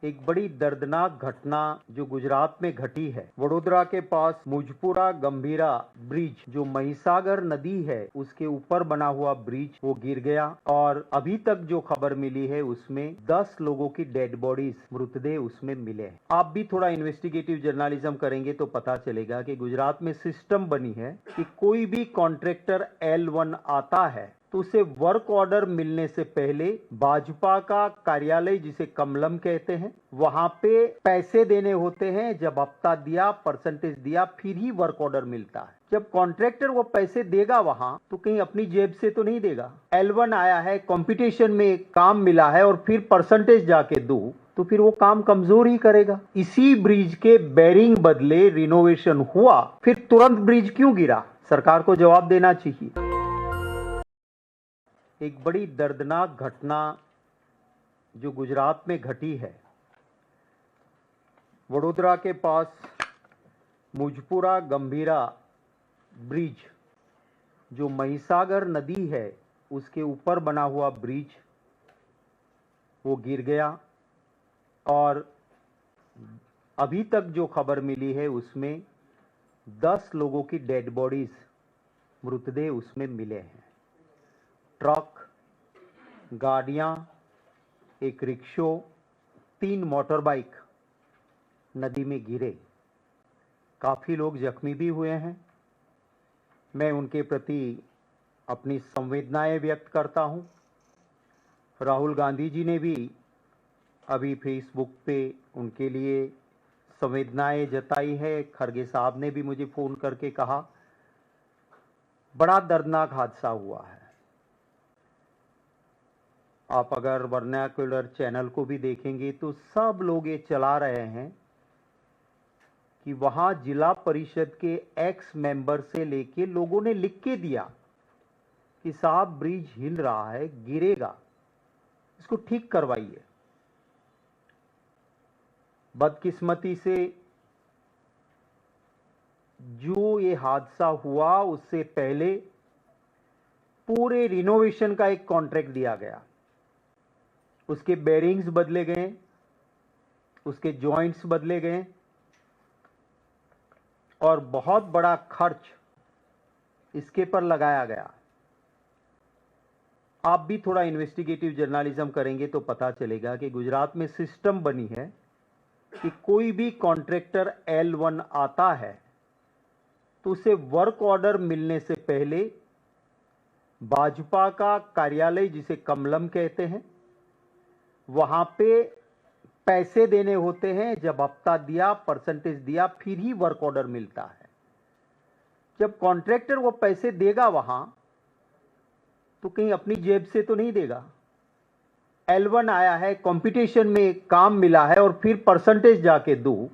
एक बड़ी दर्दनाक घटना जो गुजरात में घटी है। वडोदरा के पास मुजपुरा गंभीरा ब्रिज जो महिसागर नदी है उसके ऊपर बना हुआ ब्रिज वो गिर गया और अभी तक जो खबर मिली है उसमें 10 लोगों की डेड बॉडीज मृतदेह उसमें मिले हैं। आप भी थोड़ा इन्वेस्टिगेटिव जर्नलिज्म करेंगे तो पता चलेगा कि गुजरात में सिस्टम बनी है कि कोई भी कॉन्ट्रैक्टर L1 आता है तो उसे वर्क ऑर्डर मिलने से पहले भाजपा का कार्यालय जिसे कमलम कहते हैं वहां पे पैसे देने होते हैं। जब हफ्ता दिया, परसेंटेज दिया, फिर ही वर्क ऑर्डर मिलता है। जब कॉन्ट्रैक्टर वो पैसे देगा वहां तो कहीं अपनी जेब से तो नहीं देगा। L1 आया है, कंपटीशन में काम मिला है और फिर परसेंटेज जाके दो तो फिर वो काम कमजोर ही करेगा। इसी ब्रिज के बेरिंग बदले रिनोवेशन हुआ, फिर तुरंत ब्रिज क्यों गिरा? सरकार को जवाब देना चाहिए। एक बड़ी दर्दनाक घटना जो गुजरात में घटी है। वडोदरा के पास मुजपुरा गंभीरा ब्रिज जो महिसागर नदी है उसके ऊपर बना हुआ ब्रिज वो गिर गया और अभी तक जो खबर मिली है उसमें 10 लोगों की डेड बॉडीज मृतदेह उसमें मिले हैं। ट्रक, गाड़ियां, एक रिक्शो, 3 मोटर बाइक नदी में गिरे। काफी लोग जख्मी भी हुए हैं। मैं उनके प्रति अपनी संवेदनाएं व्यक्त करता हूं। राहुल गांधी जी ने भी अभी फेसबुक पे उनके लिए संवेदनाएं जताई है। खरगे साहब ने भी मुझे फोन करके कहा बड़ा दर्दनाक हादसा हुआ है। आप अगर वर्नाक्युलर चैनल को भी देखेंगे तो सब लोग ये चला रहे हैं कि वहां जिला परिषद के एक्स मेंबर से लेके लोगों ने लिख के दिया कि साहब ब्रिज हिल रहा है, गिरेगा, इसको ठीक करवाइए। बदकिस्मती से जो ये हादसा हुआ उससे पहले पूरे रिनोवेशन का एक कॉन्ट्रैक्ट दिया गया। उसके बेरिंग्स बदले गए, उसके जॉइंट्स बदले गए और बहुत बड़ा खर्च इसके पर लगाया गया। आप भी थोड़ा इन्वेस्टिगेटिव जर्नलिज्म करेंगे तो पता चलेगा कि गुजरात में सिस्टम बनी है कि कोई भी कॉन्ट्रैक्टर L1 आता है तो उसे वर्क ऑर्डर मिलने से पहले भाजपा का कार्यालय जिसे कमलम कहते हैं वहां पे पैसे देने होते हैं। जब हफ्ता दिया, परसेंटेज दिया, फिर ही वर्क ऑर्डर मिलता है। जब कॉन्ट्रैक्टर वो पैसे देगा वहां तो कहीं अपनी जेब से तो नहीं देगा। L1 आया है, कंपटीशन में काम मिला है और फिर परसेंटेज जाके दो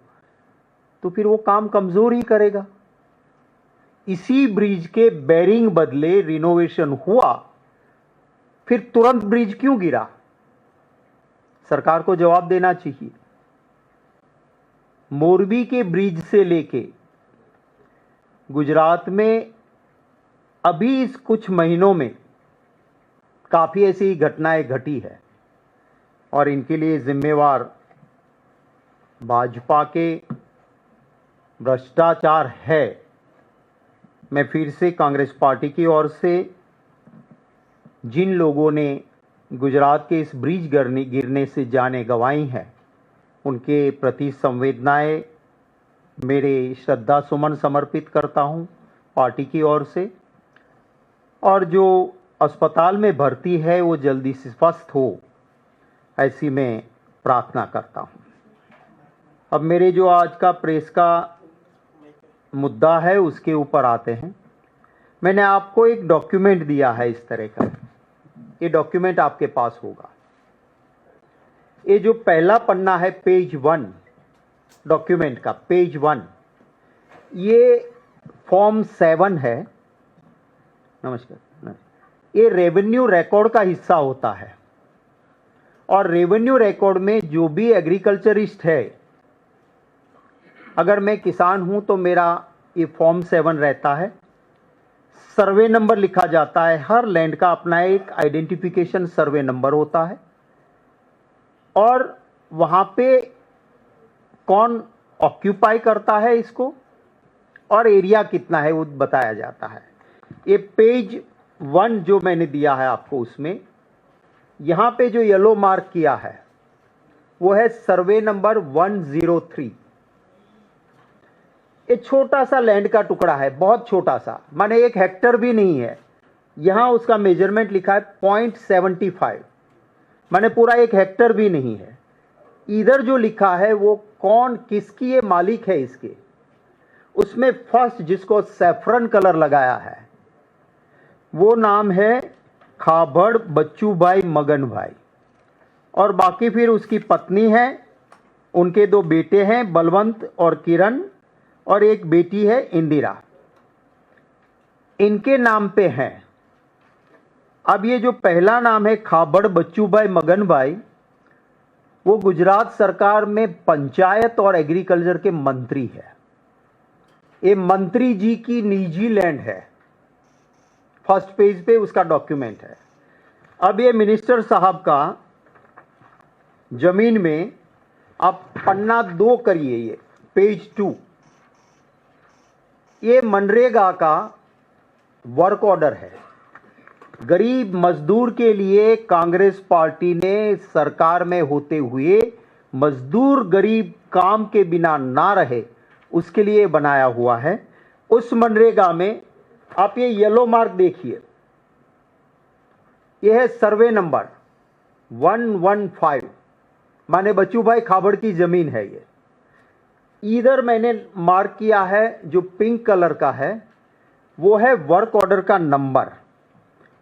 तो फिर वो काम कमजोर ही करेगा। इसी ब्रिज के बेरिंग बदले रिनोवेशन हुआ, फिर तुरंत ब्रिज क्यों गिरा? सरकार को जवाब देना चाहिए। मोरबी के ब्रिज से लेके गुजरात में अभी इस कुछ महीनों में काफी ऐसी घटनाएं घटी है और इनके लिए जिम्मेवार भाजपा के भ्रष्टाचार है। मैं फिर से कांग्रेस पार्टी की ओर से जिन लोगों ने गुजरात के इस ब्रिज गिरने से जानें गंवाई हैं उनके प्रति संवेदनाएं मेरे श्रद्धा सुमन समर्पित करता हूं पार्टी की ओर से। और जो अस्पताल में भर्ती है वो जल्दी से स्वस्थ हो, ऐसी मैं प्रार्थना करता हूं। अब मेरे जो आज का प्रेस का मुद्दा है उसके ऊपर आते हैं। मैंने आपको एक डॉक्यूमेंट दिया है इस तरह का, ये डॉक्यूमेंट आपके पास होगा। ये जो पहला पन्ना है पेज 1 डॉक्यूमेंट का, पेज 1, ये फॉर्म 7 है। नमस्कार। ये रेवेन्यू रिकॉर्ड का हिस्सा होता है और रेवेन्यू रिकॉर्ड में जो भी एग्रीकल्चरिस्ट है, अगर मैं किसान हूं तो मेरा ये फॉर्म 7 रहता है। सर्वे नंबर लिखा जाता है। हर लैंड का अपना एक आइडेंटिफिकेशन सर्वे नंबर होता है और वहां पे कौन ऑक्यूपाई करता है इसको और एरिया कितना है वो बताया जाता है। ये पेज 1 जो मैंने दिया है आपको, उसमें यहां पे जो येलो मार्क किया है वो है सर्वे नंबर 103। ये छोटा सा लैंड का टुकड़ा है, बहुत छोटा सा, माने 1 हेक्टर भी नहीं है। यहां उसका मेजरमेंट लिखा है 0.75, माने पूरा 1 हेक्टर भी नहीं है। इधर जो लिखा है वो कौन, किसकी ये मालिक है इसके, उसमें फर्स्ट जिसको सैफरन कलर लगाया है वो नाम है खाबड़ बच्चूभाई मगन भाई, और बाकी फिर उसकी पत्नी है, उनके 2 बेटे हैं बलवंत और किरण, और एक बेटी है इंदिरा, इनके नाम पे है। अब ये जो पहला नाम है खाबड़ बच्चूभाई मगन भाई, वो गुजरात सरकार में पंचायत और एग्रीकल्चर के मंत्री है। ये मंत्री जी की निजी लैंड है, फर्स्ट पेज पे उसका डॉक्यूमेंट है। अब ये मिनिस्टर साहब का जमीन में आप पन्ना 2 करिए, ये पेज 2, ये मनरेगा का वर्क ऑर्डर है। गरीब मजदूर के लिए कांग्रेस पार्टी ने सरकार में होते हुए मजदूर गरीब काम के बिना ना रहे, उसके लिए बनाया हुआ है। उस मनरेगा में आप ये येलो मार्क देखिए, यह है सर्वे नंबर 115, माने बच्चूभाई खाबड़ की जमीन है ये। इधर मैंने मार्क किया है जो पिंक कलर का है, वो है वर्क ऑर्डर का नंबर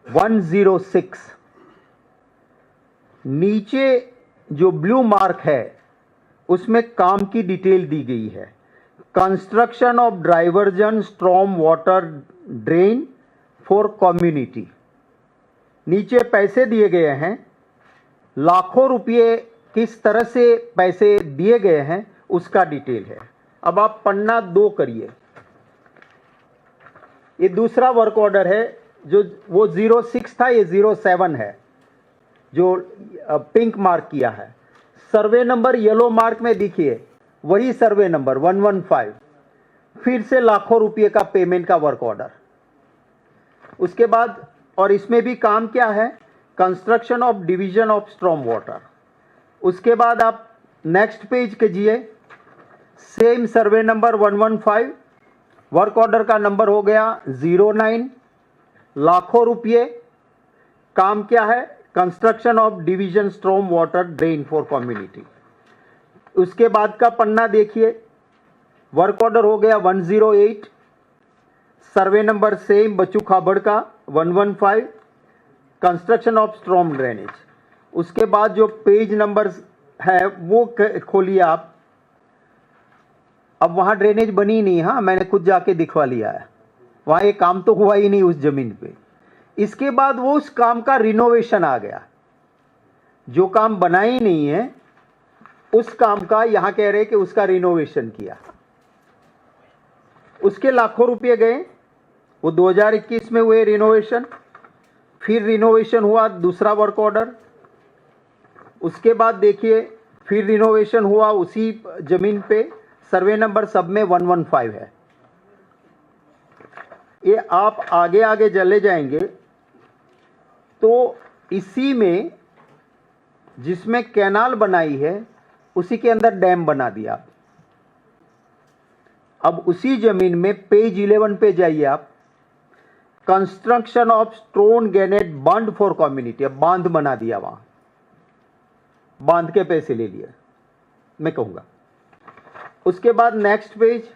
106। नीचे जो ब्लू मार्क है उसमें काम की डिटेल दी गई है, construction of diversion storm water drain for community. नीचे पैसे दिए गए हैं, लाखों रुपये किस तरह से पैसे दिए गए हैं उसका डिटेल है। अब आप पन्ना 2 करिए, ये दूसरा वर्क ऑर्डर है, जो वो 06 था, ये 07 है जो पिंक मार्क किया है। सर्वे नंबर येलो मार्क में देखिए, वही सर्वे नंबर 115, फिर से लाखों रुपये का पेमेंट का वर्क ऑर्डर। उसके बाद, और इसमें भी काम क्या है, construction of division of storm water. उसके बाद आप नेक्स्ट पेज कीजिए, same survey number 115, work order का नंबर हो गया 09, लाखों रुपये, काम क्या है, construction of division storm water drain for community. उसके बाद का पन्ना देखिए, वर्क ऑर्डर हो गया 108, सर्वे नंबर सेम बच्चू खाबड़ का 115, कंस्ट्रक्शन ऑफ स्ट्रॉम ड्रेनेज। उसके बाद जो पेज नंबर है वो खोलिए आप। अब वहाँ ड्रेनेज बनी नहीं, हाँ मैंने खुद जाके दिखवा लिया है, वहाँ ये काम तो हुआ ही नहीं उस जमीन पे। इसके बाद वो उस काम का रिनोवेशन आ गया, जो काम बना ही नहीं है उस काम का यहाँ कह रहे कि उसका रिनोवेशन किया, उसके लाखों रुपए गए। वो 2021 में हुए रिनोवेशन, फिर रिनोवेशन हुआ दूसरा वर्क ऑर्डर। उसके बाद देखिए फिर रिनोवेशन हुआ उसी जमीन पे, सर्वे नंबर सब में 115 है। ये आप आगे आगे चले जाएंगे तो इसी में जिसमें कैनाल बनाई है उसी के अंदर डैम बना दिया। अब उसी जमीन में पेज 11 पे जाइए आप, कंस्ट्रक्शन ऑफ स्टोन ग्रेनेड बांध फॉर कम्युनिटी। अब बांध बना दिया, वहां बांध के पैसे ले लिए, मैं कहूंगा। उसके बाद नेक्स्ट पेज,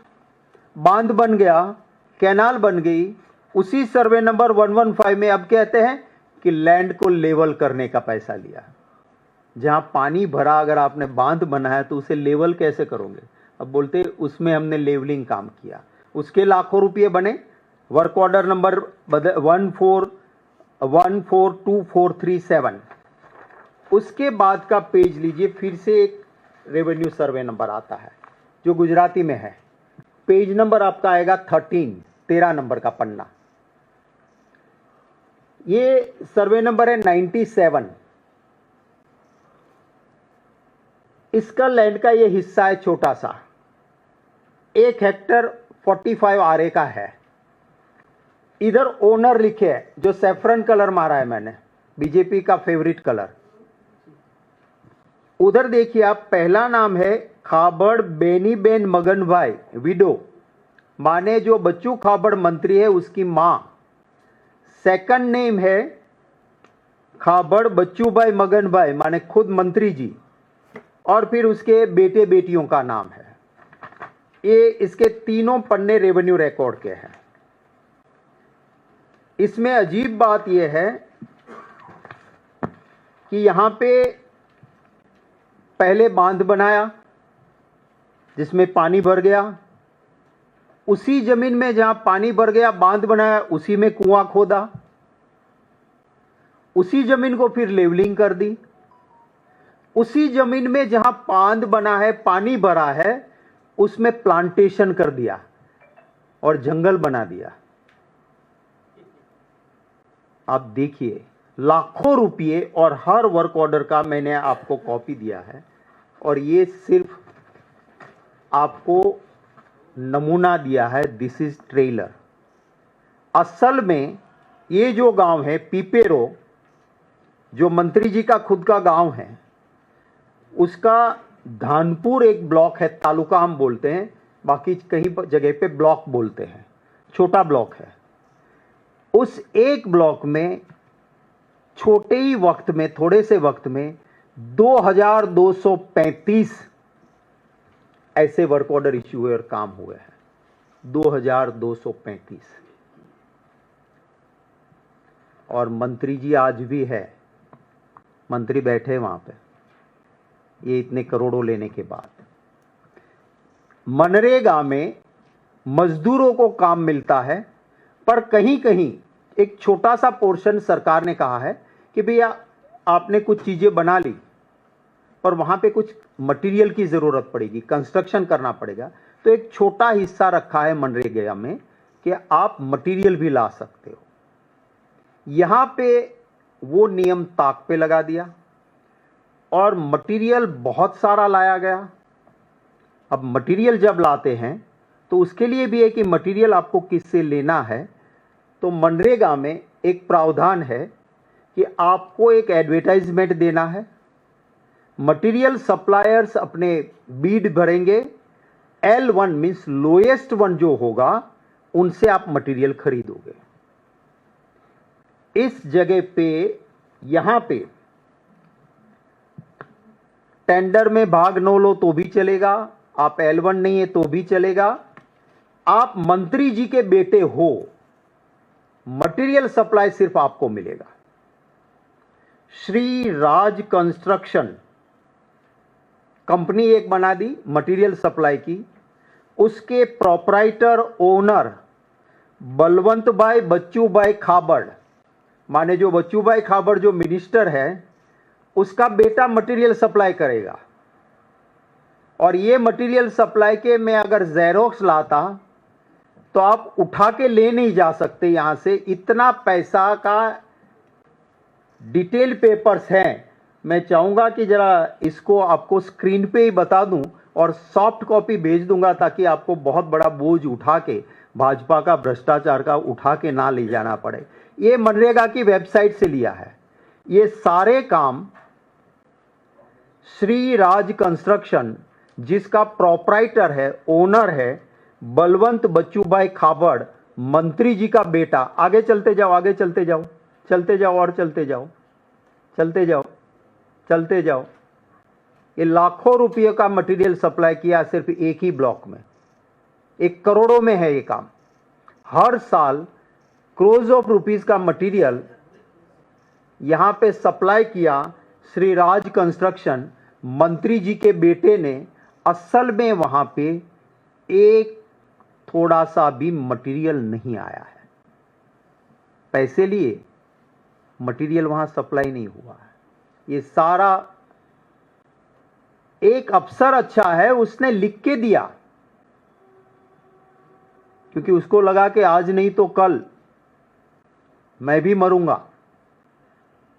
बांध बन गया, कैनाल बन गई, उसी सर्वे नंबर 115 में अब कहते हैं कि लैंड को लेवल करने का पैसा लिया। जहां पानी भरा, अगर आपने बांध बनाया तो उसे लेवल कैसे करोगे? अब बोलते उसमें हमने लेवलिंग काम किया, उसके लाखों रुपये बने। Work order number 142437। उसके बाद का पेज लीजिए, फिर से एक रेवेन्यू सर्वे नंबर आता है जो गुजराती में है। पेज नंबर आपका आएगा 13 नंबर का पन्ना। ये सर्वे नंबर है 97। इसका लैंड का ये हिस्सा है छोटा सा, 1 हेक्टर 45 आरे का है। इधर ओनर लिखे है, जो सैफरन कलर मारा है मैंने, बीजेपी का फेवरेट कलर। उधर देखिए आप, पहला नाम है खाबड़ बेनीबेन मगनभाई विडो, माने जो बच्चू खाबड़ मंत्री है उसकी मां। सेकंड नेम है खाबड़ बच्चूभाई मगनभाई, माने खुद मंत्री जी, और फिर उसके बेटे बेटियों का नाम है। ये इसके तीनों पन्ने रेवेन्यू रिकॉर्ड के हैं। इसमें अजीब बात यह है कि यहां पे पहले बांध बनाया जिसमें पानी भर गया, उसी जमीन में जहां पानी भर गया बांध बनाया, उसी में कुआं खोदा, उसी जमीन को फिर लेवलिंग कर दी, उसी जमीन में जहां बांध बना है, पानी भरा है, उसमें प्लांटेशन कर दिया और जंगल बना दिया। आप देखिए, लाखों रुपये और हर वर्क ऑर्डर का मैंने आपको कॉपी दिया है, और ये सिर्फ आपको नमूना दिया है, दिस इज ट्रेलर। असल में ये जो गांव है पीपेरो, जो मंत्री जी का खुद का गांव है, उसका धानपुर एक ब्लॉक है, तालुका हम बोलते हैं, बाकी कहीं जगह पे ब्लॉक बोलते हैं, छोटा ब्लॉक है। उस एक ब्लॉक में छोटे ही वक्त में, थोड़े से वक्त में 2235 ऐसे वर्क ऑर्डर इश्यू हुए और काम हुए हैं। 2235। और मंत्री जी आज भी है, मंत्री बैठे वहां पे, ये इतने करोड़ों लेने के बाद। मनरेगा में मजदूरों को काम मिलता है, पर कहीं कहीं एक छोटा सा पोर्शन सरकार ने कहा है कि भैया आपने कुछ चीजें बना ली, पर वहां पे कुछ मटेरियल की जरूरत पड़ेगी, कंस्ट्रक्शन करना पड़ेगा, तो एक छोटा हिस्सा रखा है मनरेगा में कि आप मटेरियल भी ला सकते हो। यहां पे वो नियम ताक पे लगा दिया और मटेरियल बहुत सारा लाया गया। अब मटेरियल जब लाते हैं तो उसके लिए भी है कि मटेरियल आपको किससे लेना है। तो मनरेगा में एक प्रावधान है कि आपको एक एडवर्टाइजमेंट देना है, मटेरियल सप्लायर्स अपने बीड भरेंगे, L1 मीन्स लोएस्ट वन जो होगा उनसे आप मटेरियल खरीदोगे। इस जगह पे, यहां पे टेंडर में भाग न लो तो भी चलेगा, आप L1 नहीं है तो भी चलेगा, आप मंत्री जी के बेटे हो, मटेरियल सप्लाई सिर्फ आपको मिलेगा। श्री राज कंस्ट्रक्शन कंपनी एक बना दी मटेरियल सप्लाई की, उसके प्रोपराइटर ओनर बलवंत भाई बच्चू भाई खाबड़, माने जो बच्चू भाई खाबड़ जो मिनिस्टर है, उसका बेटा मटेरियल सप्लाई करेगा। और ये मटेरियल सप्लाई के मैं अगर जेरोक्स लाता तो आप उठा के ले नहीं जा सकते यहां से, इतना पैसा का डिटेल पेपर्स हैं। मैं चाहूंगा कि जरा इसको आपको स्क्रीन पे ही बता दूं और सॉफ्ट कॉपी भेज दूंगा, ताकि आपको बहुत बड़ा बोझ उठा के, भाजपा का भ्रष्टाचार का उठा के ना ले जाना पड़े। ये मनरेगा की वेबसाइट से लिया है। ये सारे काम श्री राज कंस्ट्रक्शन, जिसका प्रोपराइटर है, ओनर है बलवंत बच्चूभाई खाबड़, मंत्री जी का बेटा। आगे चलते जाओ, आगे चलते जाओ, चलते जाओ और चलते जाओ, चलते जाओ, चलते जाओ। ये लाखों रुपये का मटेरियल सप्लाई किया सिर्फ एक ही ब्लॉक में, 1 करोड़ों में है ये काम। हर साल क्रोर्स ऑफ रुपीस का मटेरियल यहां पे सप्लाई किया श्री राज कंस्ट्रक्शन, मंत्री जी के बेटे ने। असल में वहां पे एक थोड़ा सा भी मटेरियल नहीं आया है, पैसे लिए मटेरियल वहां सप्लाई नहीं हुआ है। ये सारा एक अफसर अच्छा है, उसने लिख के दिया, क्योंकि उसको लगा कि आज नहीं तो कल मैं भी मरूंगा।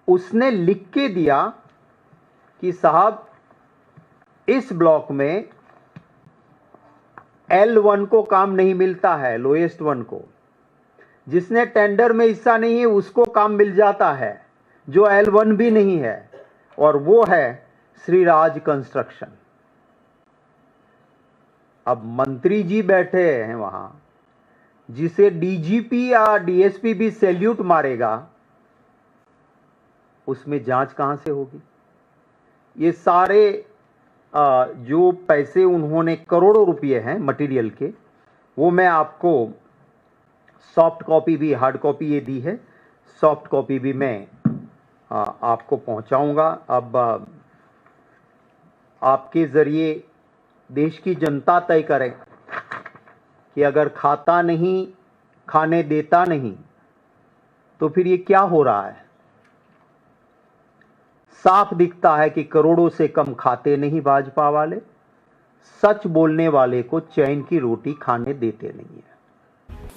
उसने लिख के दिया कि साहब इस ब्लॉक में L1 को काम नहीं मिलता है, लोएस्ट वन को। जिसने टेंडर में हिस्सा नहीं है उसको काम मिल जाता है, जो L1 भी नहीं है, और वो है श्री राज कंस्ट्रक्शन। अब मंत्री जी बैठे हैं वहां, जिसे डीजीपी या डीएसपी भी सैल्यूट मारेगा, उसमें जांच कहां से होगी? ये सारे जो पैसे उन्होंने करोड़ों रुपए हैं मटेरियल के, वो मैं आपको सॉफ्ट कॉपी भी, हार्ड कॉपी ये दी है, सॉफ्ट कॉपी भी मैं आपको पहुंचाऊंगा। अब आपके जरिए देश की जनता तय करे कि अगर खाता नहीं, खाने देता नहीं, तो फिर ये क्या हो रहा है? साफ दिखता है कि करोड़ों से कम खाते नहीं भाजपा वाले, सच बोलने वाले को चैन की रोटी खाने देते नहीं है।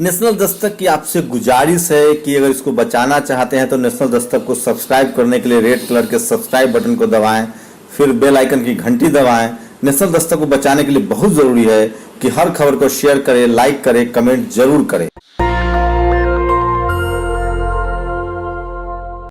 नेशनल दस्तक की आपसे गुजारिश है कि अगर इसको बचाना चाहते हैं तो नेशनल दस्तक को सब्सक्राइब करने के लिए रेड कलर के सब्सक्राइब बटन को दबाएं, फिर बेल आइकन की घंटी दबाएं। नेशनल दस्तक को बचाने के लिए बहुत जरूरी है कि हर खबर को शेयर करें, लाइक करें, कमेंट जरूर करें।